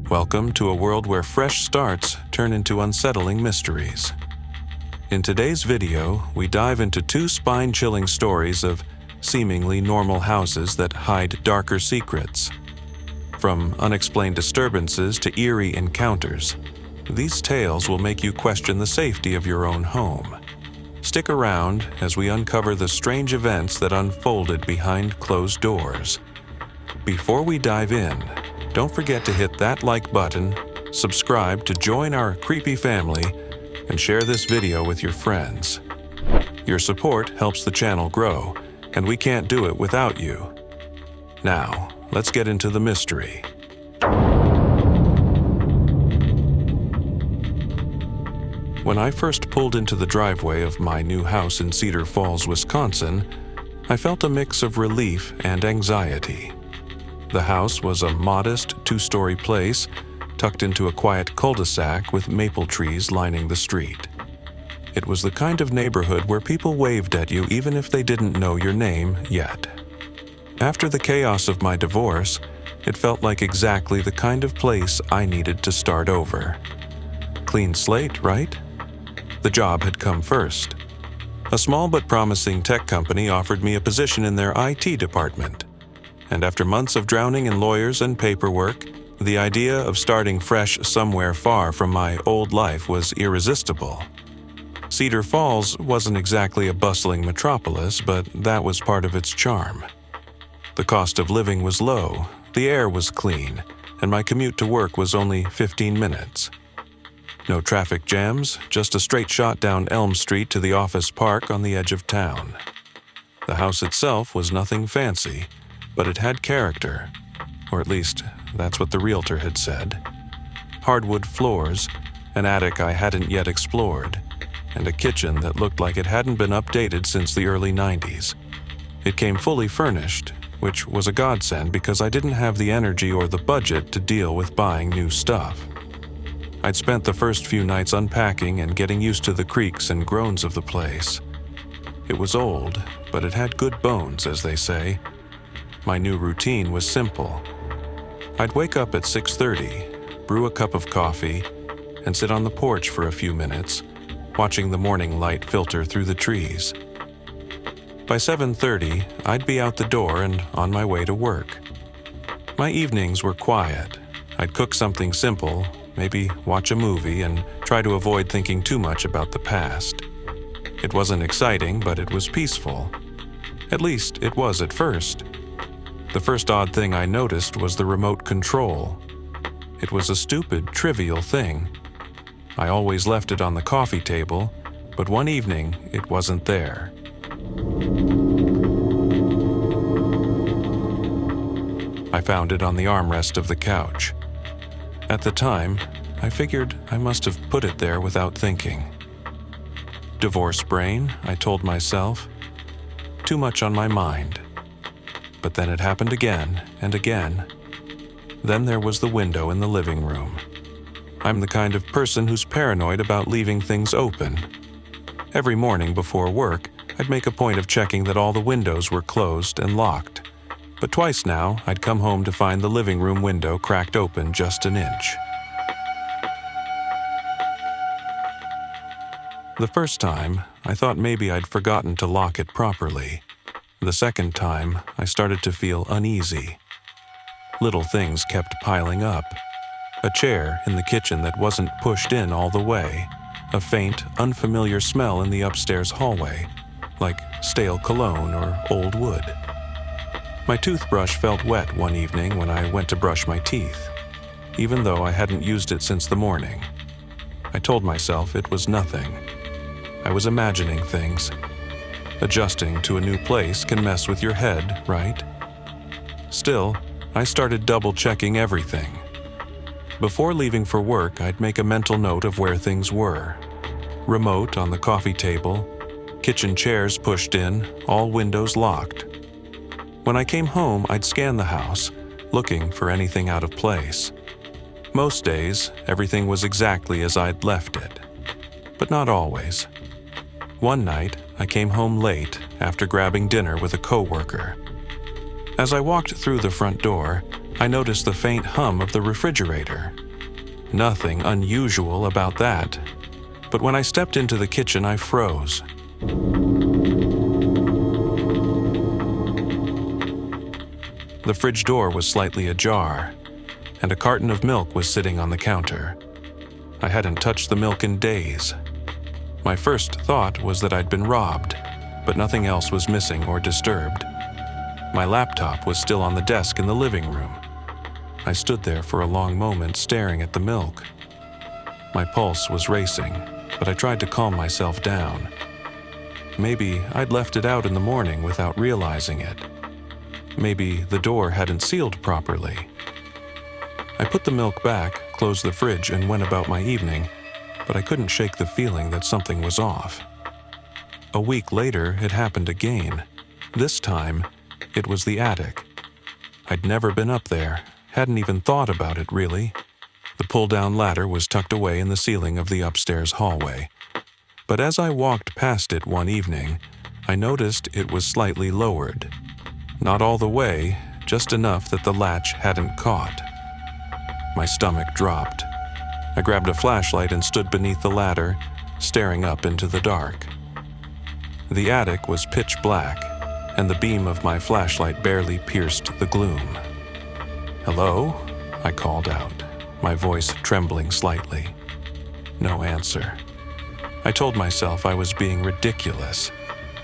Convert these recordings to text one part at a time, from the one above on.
Welcome to a world where fresh starts turn into unsettling mysteries. In today's video, we dive into two spine-chilling stories of seemingly normal houses that hide darker secrets. From unexplained disturbances to eerie encounters, these tales will make you question the safety of your own home. Stick around as we uncover the strange events that unfolded behind closed doors. Before we dive in, don't forget to hit that like button, subscribe to join our creepy family, and share this video with your friends. Your support helps the channel grow, and we can't do it without you. Now, let's get into the mystery. When I first pulled into the driveway of my new house in Cedar Falls, Wisconsin, I felt a mix of relief and anxiety. The house was a modest two-story place tucked into a quiet cul-de-sac with maple trees lining the street. It was the kind of neighborhood where people waved at you even if they didn't know your name yet. After the chaos of my divorce, it felt like exactly the kind of place I needed to start over. Clean slate, right? The job had come first. A small but promising tech company offered me a position in their IT department. And after months of drowning in lawyers and paperwork, the idea of starting fresh somewhere far from my old life was irresistible. Cedar Falls wasn't exactly a bustling metropolis, but that was part of its charm. The cost of living was low, the air was clean, and my commute to work was only 15 minutes. No traffic jams, just a straight shot down Elm Street to the office park on the edge of town. The house itself was nothing fancy, but it had character, or at least that's what the realtor had said. Hardwood floors, an attic I hadn't yet explored, and a kitchen that looked like it hadn't been updated since the early 90s. It came fully furnished, which was a godsend because I didn't have the energy or the budget to deal with buying new stuff. I'd spent the first few nights unpacking and getting used to the creaks and groans of the place. It was old, but it had good bones, as they say. My new routine was simple. I'd wake up at 6:30, brew a cup of coffee, and sit on the porch for a few minutes, watching the morning light filter through the trees. By 7:30, I'd be out the door and on my way to work. My evenings were quiet. I'd cook something simple, maybe watch a movie, and try to avoid thinking too much about the past. It wasn't exciting, but it was peaceful. At least, it was at first. The first odd thing I noticed was the remote control. It was a stupid, trivial thing. I always left it on the coffee table, but one evening it wasn't there. I found it on the armrest of the couch. At the time, I figured I must have put it there without thinking. Divorce brain, I told myself. Too much on my mind. But then it happened again and again. Then there was the window in the living room. I'm the kind of person who's paranoid about leaving things open. Every morning before work, I'd make a point of checking that all the windows were closed and locked. But twice now, I'd come home to find the living room window cracked open just an inch. The first time, I thought maybe I'd forgotten to lock it properly. The second time, I started to feel uneasy. Little things kept piling up. A chair in the kitchen that wasn't pushed in all the way. A faint, unfamiliar smell in the upstairs hallway, like stale cologne or old wood. My toothbrush felt wet one evening when I went to brush my teeth, even though I hadn't used it since the morning. I told myself it was nothing. I was imagining things. Adjusting to a new place can mess with your head, right? Still, I started double-checking everything. Before leaving for work, I'd make a mental note of where things were. Remote on the coffee table, kitchen chairs pushed in, all windows locked. When I came home, I'd scan the house, looking for anything out of place. Most days, everything was exactly as I'd left it. But not always. One night, I came home late after grabbing dinner with a coworker. As I walked through the front door, I noticed the faint hum of the refrigerator. Nothing unusual about that. But when I stepped into the kitchen, I froze. The fridge door was slightly ajar, and a carton of milk was sitting on the counter. I hadn't touched the milk in days. My first thought was that I'd been robbed, but nothing else was missing or disturbed. My laptop was still on the desk in the living room. I stood there for a long moment staring at the milk. My pulse was racing, but I tried to calm myself down. Maybe I'd left it out in the morning without realizing it. Maybe the door hadn't sealed properly. I put the milk back, closed the fridge, and went about my evening, but I couldn't shake the feeling that something was off. A week later, it happened again. This time, it was the attic. I'd never been up there, hadn't even thought about it really. The pull-down ladder was tucked away in the ceiling of the upstairs hallway. But as I walked past it one evening, I noticed it was slightly lowered. Not all the way, just enough that the latch hadn't caught. My stomach dropped. I grabbed a flashlight and stood beneath the ladder, staring up into the dark. The attic was pitch black, and the beam of my flashlight barely pierced the gloom. "Hello?" I called out, my voice trembling slightly. No answer. I told myself I was being ridiculous,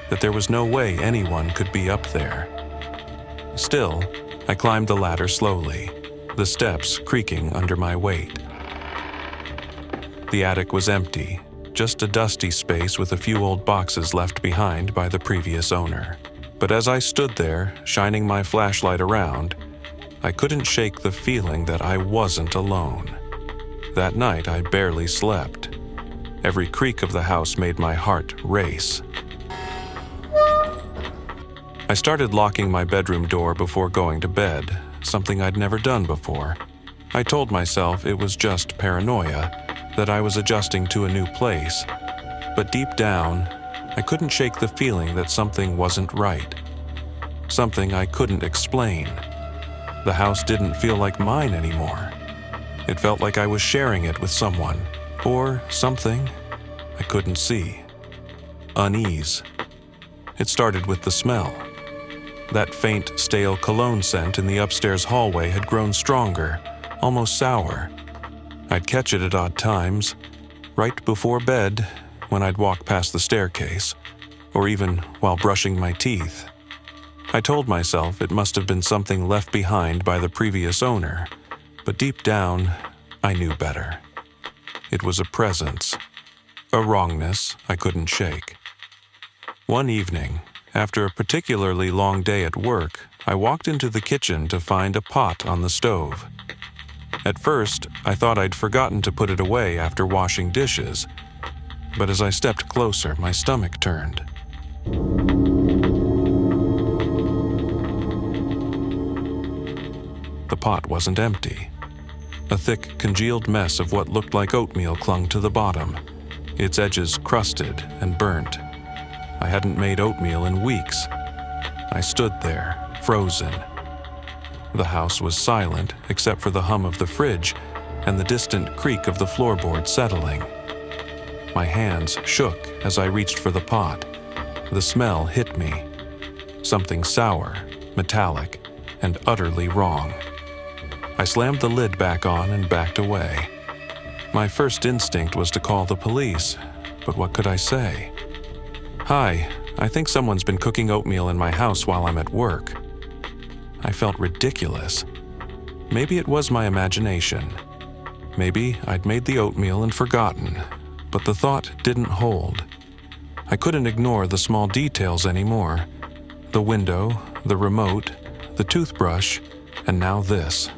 that there was no way anyone could be up there. Still, I climbed the ladder slowly, the steps creaking under my weight. The attic was empty, just a dusty space with a few old boxes left behind by the previous owner. But as I stood there, shining my flashlight around, I couldn't shake the feeling that I wasn't alone. That night, I barely slept. Every creak of the house made my heart race. I started locking my bedroom door before going to bed, something I'd never done before. I told myself it was just paranoia, that I was adjusting to a new place. But deep down, I couldn't shake the feeling that something wasn't right. Something I couldn't explain. The house didn't feel like mine anymore. It felt like I was sharing it with someone, or something I couldn't see. Unease. It started with the smell. That faint, stale cologne scent in the upstairs hallway had grown stronger, almost sour. I'd catch it at odd times, right before bed, when I'd walk past the staircase, or even while brushing my teeth. I told myself it must have been something left behind by the previous owner, but deep down, I knew better. It was a presence, a wrongness I couldn't shake. One evening, after a particularly long day at work, I walked into the kitchen to find a pot on the stove. At first, I thought I'd forgotten to put it away after washing dishes, but as I stepped closer, my stomach turned. The pot wasn't empty. A thick, congealed mess of what looked like oatmeal clung to the bottom, its edges crusted and burnt. I hadn't made oatmeal in weeks. I stood there, frozen. The house was silent except for the hum of the fridge and the distant creak of the floorboard settling. My hands shook as I reached for the pot. The smell hit me. Something sour, metallic, and utterly wrong. I slammed the lid back on and backed away. My first instinct was to call the police, but what could I say? "Hi, I think someone's been cooking oatmeal in my house while I'm at work." I felt ridiculous. Maybe it was my imagination. Maybe I'd made the oatmeal and forgotten, but the thought didn't hold. I couldn't ignore the small details anymore. The window, the remote, the toothbrush, and now this.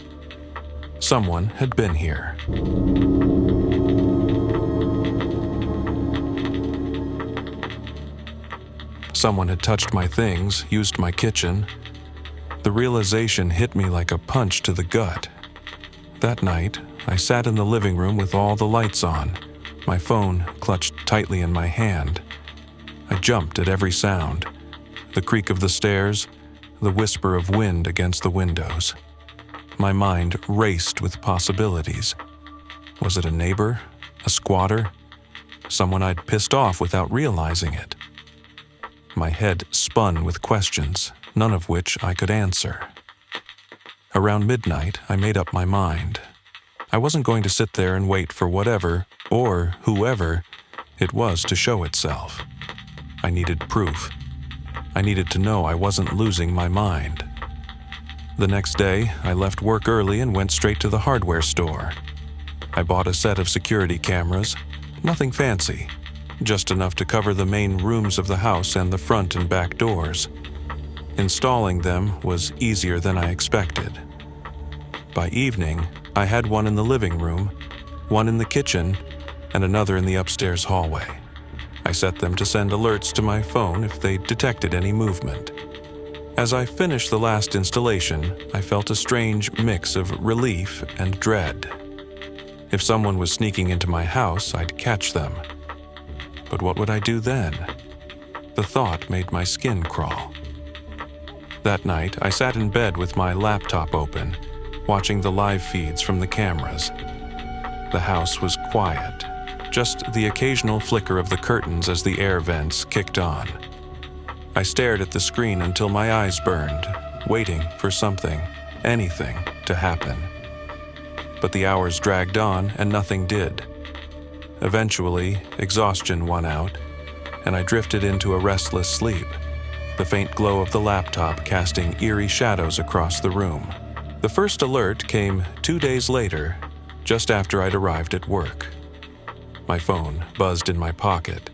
Someone had been here. Someone had touched my things, used my kitchen. The realization hit me like a punch to the gut. That night, I sat in the living room with all the lights on, my phone clutched tightly in my hand. I jumped at every sound, the creak of the stairs, the whisper of wind against the windows. My mind raced with possibilities. Was it a neighbor? A squatter? Someone I'd pissed off without realizing it? My head spun with questions, none of which I could answer. Around midnight, I made up my mind. I wasn't going to sit there and wait for whatever, or whoever, it was to show itself. I needed proof. I needed to know I wasn't losing my mind. The next day, I left work early and went straight to the hardware store. I bought a set of security cameras, nothing fancy, just enough to cover the main rooms of the house and the front and back doors. Installing them was easier than I expected. By evening, I had one in the living room, one in the kitchen, and another in the upstairs hallway. I set them to send alerts to my phone if they detected any movement. As I finished the last installation, I felt a strange mix of relief and dread. If someone was sneaking into my house, I'd catch them. But what would I do then? The thought made my skin crawl. That night, I sat in bed with my laptop open, watching the live feeds from the cameras. The house was quiet, just the occasional flicker of the curtains as the air vents kicked on. I stared at the screen until my eyes burned, waiting for something, anything, to happen. But the hours dragged on and nothing did. Eventually, exhaustion won out, and I drifted into a restless sleep, the faint glow of the laptop casting eerie shadows across the room. The first alert came 2 days later, just after I'd arrived at work. My phone buzzed in my pocket,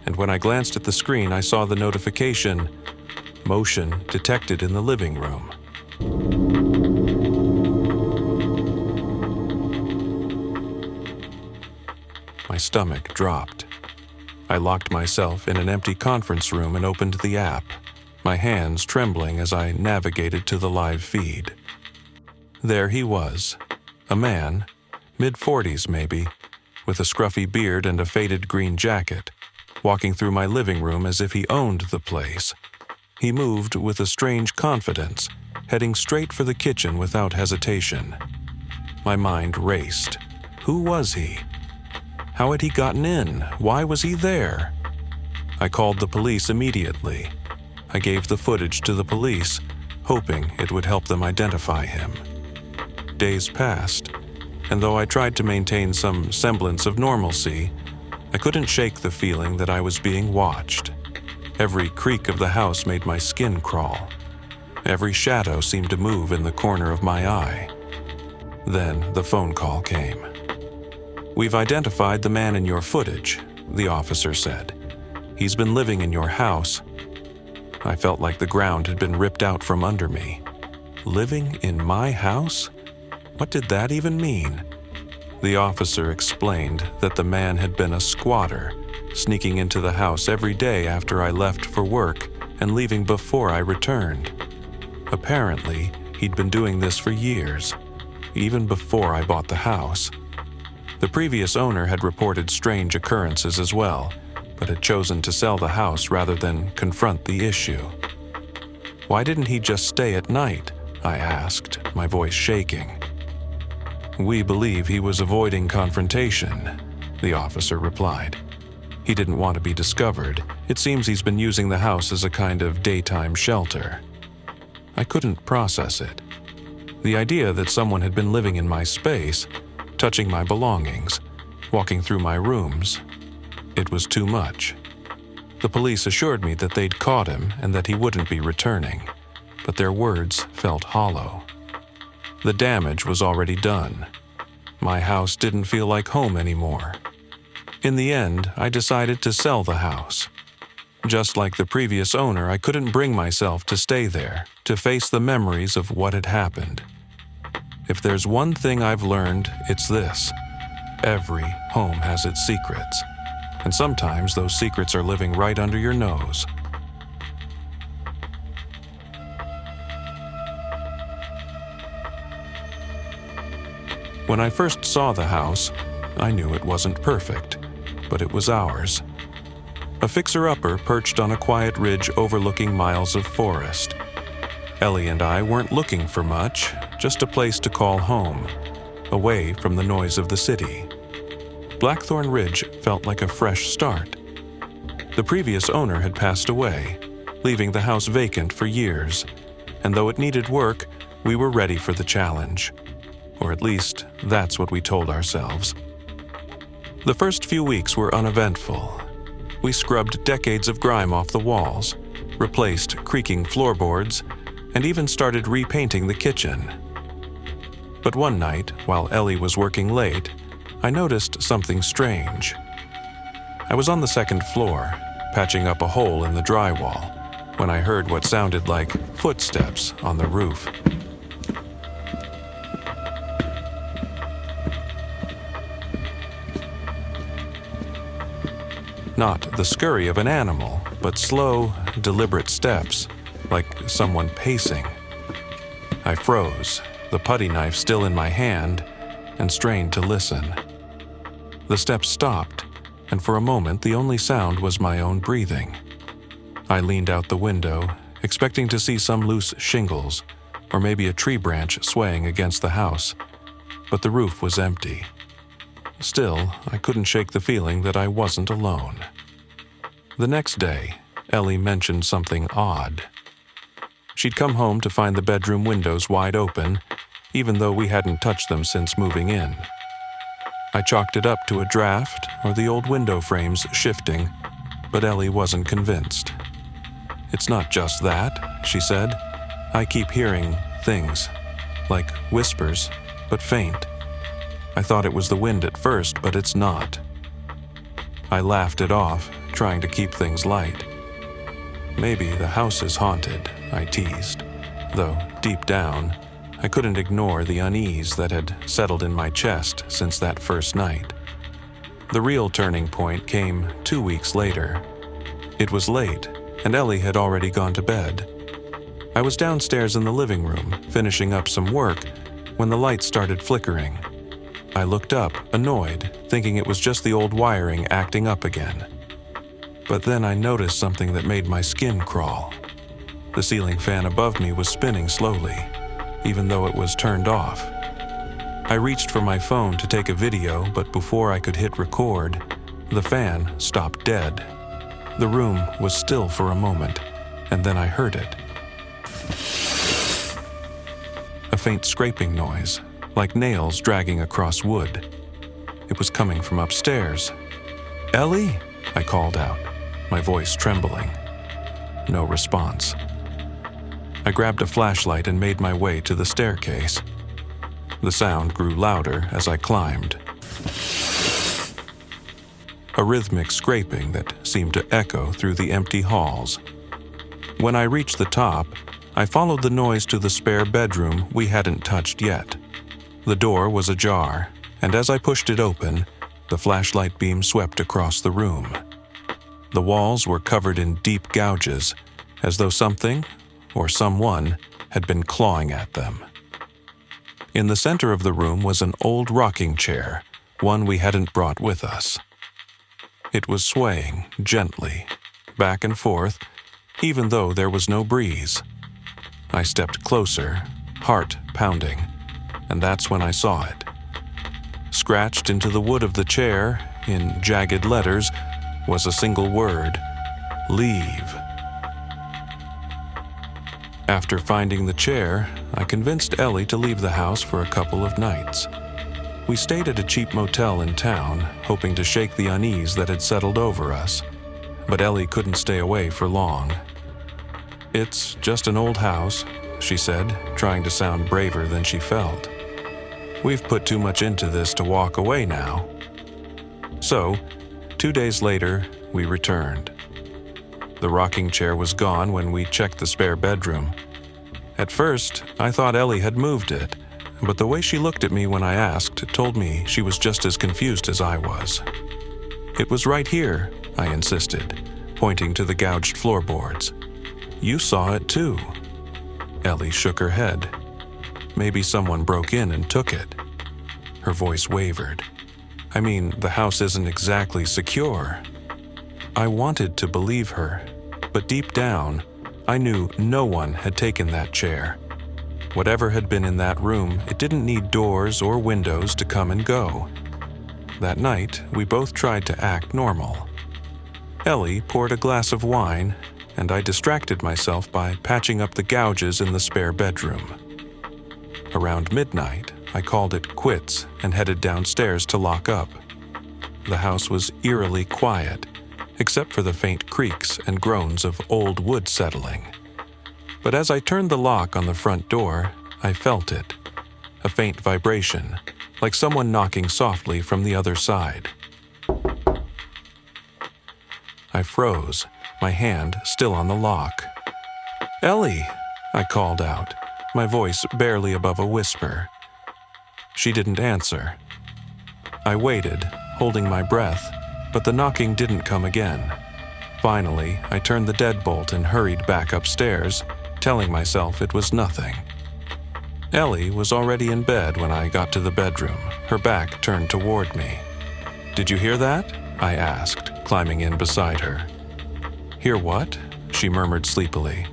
and when I glanced at the screen, I saw the notification, "Motion detected in the living room." My stomach dropped. I locked myself in an empty conference room and opened the app, my hands trembling as I navigated to the live feed. There he was, a man, mid-40s maybe, with a scruffy beard and a faded green jacket, walking through my living room as if he owned the place. He moved with a strange confidence, heading straight for the kitchen without hesitation. My mind raced. Who was he? How had he gotten in? Why was he there? I called the police immediately. I gave the footage to the police, hoping it would help them identify him. Days passed, and though I tried to maintain some semblance of normalcy, I couldn't shake the feeling that I was being watched. Every creak of the house made my skin crawl. Every shadow seemed to move in the corner of my eye. Then the phone call came. "We've identified the man in your footage," the officer said. "He's been living in your house." I felt like the ground had been ripped out from under me. Living in my house? What did that even mean? The officer explained that the man had been a squatter, sneaking into the house every day after I left for work and leaving before I returned. Apparently, he'd been doing this for years, even before I bought the house. The previous owner had reported strange occurrences as well, but had chosen to sell the house rather than confront the issue. "Why didn't he just stay at night?" I asked, my voice shaking. "We believe he was avoiding confrontation," the officer replied. "He didn't want to be discovered. It seems he's been using the house as a kind of daytime shelter." I couldn't process it. The idea that someone had been living in my space, touching my belongings, walking through my rooms, it was too much. The police assured me that they'd caught him and that he wouldn't be returning, but their words felt hollow. The damage was already done. My house didn't feel like home anymore. In the end, I decided to sell the house. Just like the previous owner, I couldn't bring myself to stay there, to face the memories of what had happened. If there's one thing I've learned, it's this: every home has its secrets, and sometimes those secrets are living right under your nose. When I first saw the house, I knew it wasn't perfect, but it was ours. A fixer-upper perched on a quiet ridge overlooking miles of forest. Ellie and I weren't looking for much, just a place to call home, away from the noise of the city. Blackthorn Ridge felt like a fresh start. The previous owner had passed away, leaving the house vacant for years, and though it needed work, we were ready for the challenge. Or at least, that's what we told ourselves. The first few weeks were uneventful. We scrubbed decades of grime off the walls, replaced creaking floorboards, and even started repainting the kitchen. But one night, while Ellie was working late, I noticed something strange. I was on the second floor, patching up a hole in the drywall, when I heard what sounded like footsteps on the roof. Not the scurry of an animal, but slow, deliberate steps, like someone pacing. I froze, the putty knife still in my hand, and strained to listen. The steps stopped, and for a moment the only sound was my own breathing. I leaned out the window, expecting to see some loose shingles, or maybe a tree branch swaying against the house, but the roof was empty. Still, I couldn't shake the feeling that I wasn't alone. The next day, Ellie mentioned something odd. She'd come home to find the bedroom windows wide open, even though we hadn't touched them since moving in. I chalked it up to a draft or the old window frames shifting, but Ellie wasn't convinced. "It's not just that," she said. "I keep hearing things, like whispers, but faint. I thought it was the wind at first, but it's not." I laughed it off, trying to keep things light. "Maybe the house is haunted," I teased, though deep down, I couldn't ignore the unease that had settled in my chest since that first night. The real turning point came 2 weeks later. It was late, and Ellie had already gone to bed. I was downstairs in the living room, finishing up some work, when the light started flickering. I looked up, annoyed, thinking it was just the old wiring acting up again. But then I noticed something that made my skin crawl. The ceiling fan above me was spinning slowly, even though it was turned off. I reached for my phone to take a video, but before I could hit record, the fan stopped dead. The room was still for a moment, and then I heard it. A faint scraping noise, like nails dragging across wood. It was coming from upstairs. "Ellie?" I called out, my voice trembling. No response. I grabbed a flashlight and made my way to the staircase. The sound grew louder as I climbed. A rhythmic scraping that seemed to echo through the empty halls. When I reached the top, I followed the noise to the spare bedroom we hadn't touched yet. The door was ajar, and as I pushed it open, the flashlight beam swept across the room. The walls were covered in deep gouges, as though something, or someone, had been clawing at them. In the center of the room was an old rocking chair, one we hadn't brought with us. It was swaying gently, back and forth, even though there was no breeze. I stepped closer, heart pounding, and that's when I saw it. Scratched into the wood of the chair, in jagged letters, was a single word: leave. After finding the chair, I convinced Ellie to leave the house for a couple of nights. We stayed at a cheap motel in town, hoping to shake the unease that had settled over us, but Ellie couldn't stay away for long. "It's just an old house," she said, trying to sound braver than she felt. "We've put too much into this to walk away now." So, 2 days later, we returned. The rocking chair was gone when we checked the spare bedroom. At first, I thought Ellie had moved it, but the way she looked at me when I asked told me she was just as confused as I was. "It was right here," I insisted, pointing to the gouged floorboards. "You saw it too." Ellie shook her head. "Maybe someone broke in and took it." Her voice wavered. "I mean, the house isn't exactly secure." I wanted to believe her, but deep down, I knew no one had taken that chair. Whatever had been in that room, it didn't need doors or windows to come and go. That night, we both tried to act normal. Ellie poured a glass of wine, and I distracted myself by patching up the gouges in the spare bedroom. Around midnight, I called it quits and headed downstairs to lock up. The house was eerily quiet, except for the faint creaks and groans of old wood settling. But as I turned the lock on the front door, I felt it. A faint vibration, like someone knocking softly from the other side. I froze, my hand still on the lock. "Ellie!" I called out, my voice barely above a whisper. She didn't answer. I waited, holding my breath, but the knocking didn't come again. Finally, I turned the deadbolt and hurried back upstairs, telling myself it was nothing. Ellie was already in bed when I got to the bedroom, her back turned toward me. "Did you hear that?" I asked, climbing in beside her. "Hear what?" she murmured sleepily.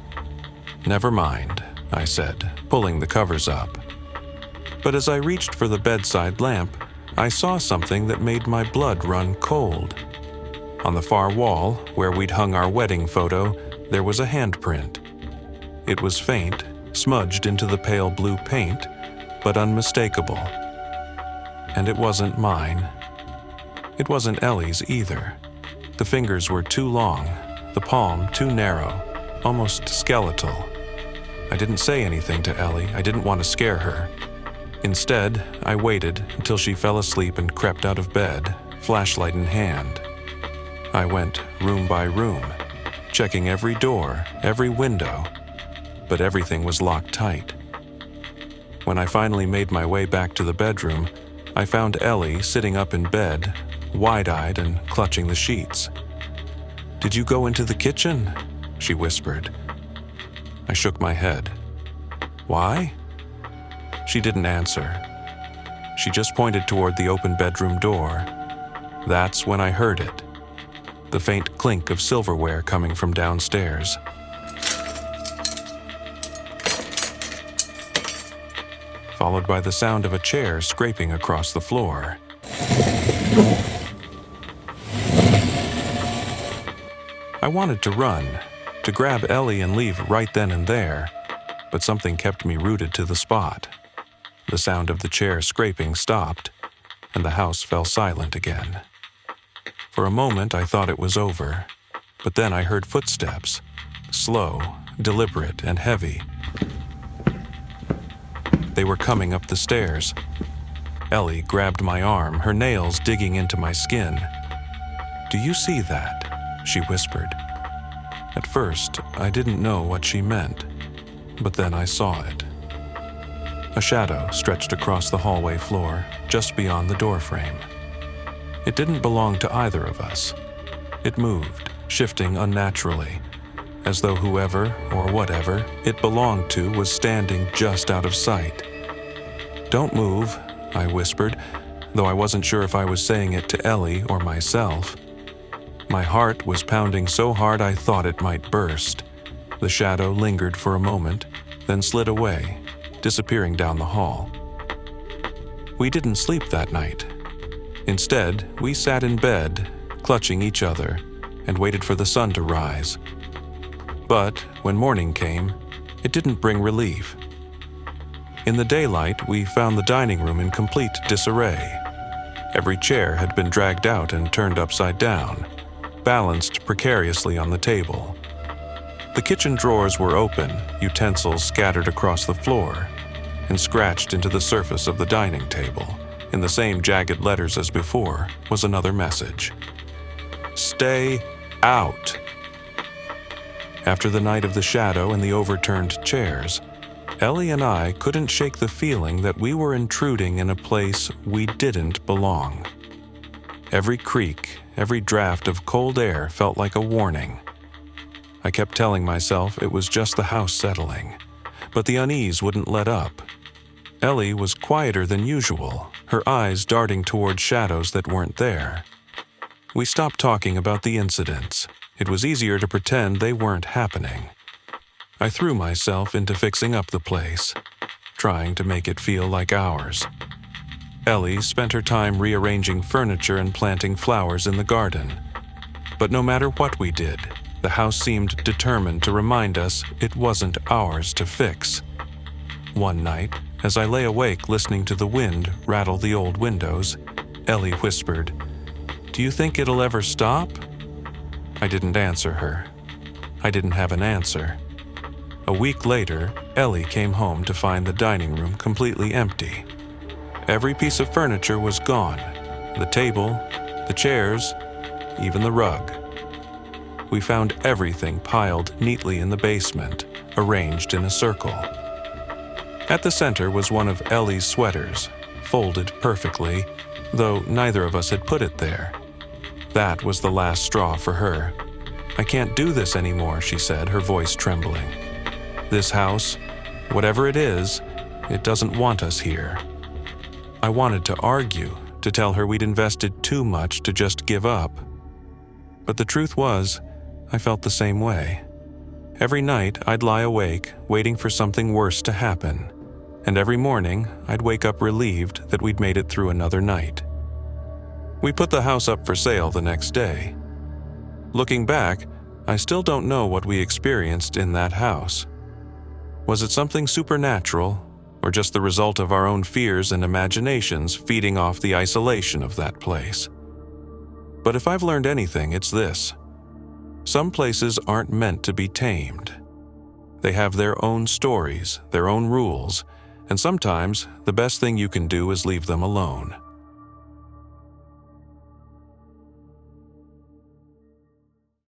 "Never mind," I said, pulling the covers up. But as I reached for the bedside lamp, I saw something that made my blood run cold. On the far wall, where we'd hung our wedding photo, there was a handprint. It was faint, smudged into the pale blue paint, but unmistakable. And it wasn't mine. It wasn't Ellie's either. The fingers were too long, the palm too narrow, almost skeletal. I didn't say anything to Ellie. I didn't want to scare her. Instead, I waited until she fell asleep and crept out of bed, flashlight in hand. I went room by room, checking every door, every window, but everything was locked tight. When I finally made my way back to the bedroom, I found Ellie sitting up in bed, wide-eyed and clutching the sheets. "Did you go into the kitchen?" she whispered. I shook my head. "Why?" She didn't answer. She just pointed toward the open bedroom door. That's when I heard it. The faint clink of silverware coming from downstairs. Followed by the sound of a chair scraping across the floor. I wanted to run, to grab Ellie and leave right then and there, but something kept me rooted to the spot. The sound of the chair scraping stopped, and the house fell silent again. For a moment I thought it was over, but then I heard footsteps, slow, deliberate, and heavy. They were coming up the stairs. Ellie grabbed my arm, her nails digging into my skin. "Do you see that?" she whispered. At first, I didn't know what she meant, but then I saw it. A shadow stretched across the hallway floor, just beyond the doorframe. It didn't belong to either of us. It moved, shifting unnaturally, as though whoever or whatever it belonged to was standing just out of sight. "Don't move," I whispered, though I wasn't sure if I was saying it to Ellie or myself. My heart was pounding so hard I thought it might burst. The shadow lingered for a moment, then slid away, disappearing down the hall. We didn't sleep that night. Instead, we sat in bed, clutching each other, and waited for the sun to rise. But when morning came, it didn't bring relief. In the daylight, we found the dining room in complete disarray. Every chair had been dragged out and turned upside down, balanced precariously on the table. The kitchen drawers were open, utensils scattered across the floor, and scratched into the surface of the dining table, in the same jagged letters as before, was another message. "Stay out." After the night of the shadow and the overturned chairs, Ellie and I couldn't shake the feeling that we were intruding in a place we didn't belong. Every creak, every draft of cold air felt like a warning. I kept telling myself it was just the house settling, but the unease wouldn't let up. Ellie was quieter than usual, her eyes darting toward shadows that weren't there. We stopped talking about the incidents. It was easier to pretend they weren't happening. I threw myself into fixing up the place. trying to make it feel like ours. Ellie spent her time rearranging furniture and planting flowers in the garden. But no matter what we did, the house seemed determined to remind us it wasn't ours to fix. One night, as I lay awake listening to the wind rattle the old windows, Ellie whispered, "Do you think it'll ever stop?" I didn't answer her. I didn't have an answer. A week later, Ellie came home to find the dining room completely empty. Every piece of furniture was gone. The table, the chairs, even the rug. We found everything piled neatly in the basement, arranged in a circle. At the center was one of Ellie's sweaters, folded perfectly, though neither of us had put it there. That was the last straw for her. "I can't do this anymore," she said, her voice trembling. "This house, whatever it is, it doesn't want us here." I wanted to argue, to tell her we'd invested too much to just give up. But the truth was, I felt the same way. Every night, I'd lie awake, waiting for something worse to happen. And every morning, I'd wake up relieved that we'd made it through another night. We put the house up for sale the next day. Looking back, I still don't know what we experienced in that house. Was it something supernatural, or just the result of our own fears and imaginations feeding off the isolation of that place? But if I've learned anything, it's this. Some places aren't meant to be tamed. They have their own stories, their own rules, and sometimes the best thing you can do is leave them alone.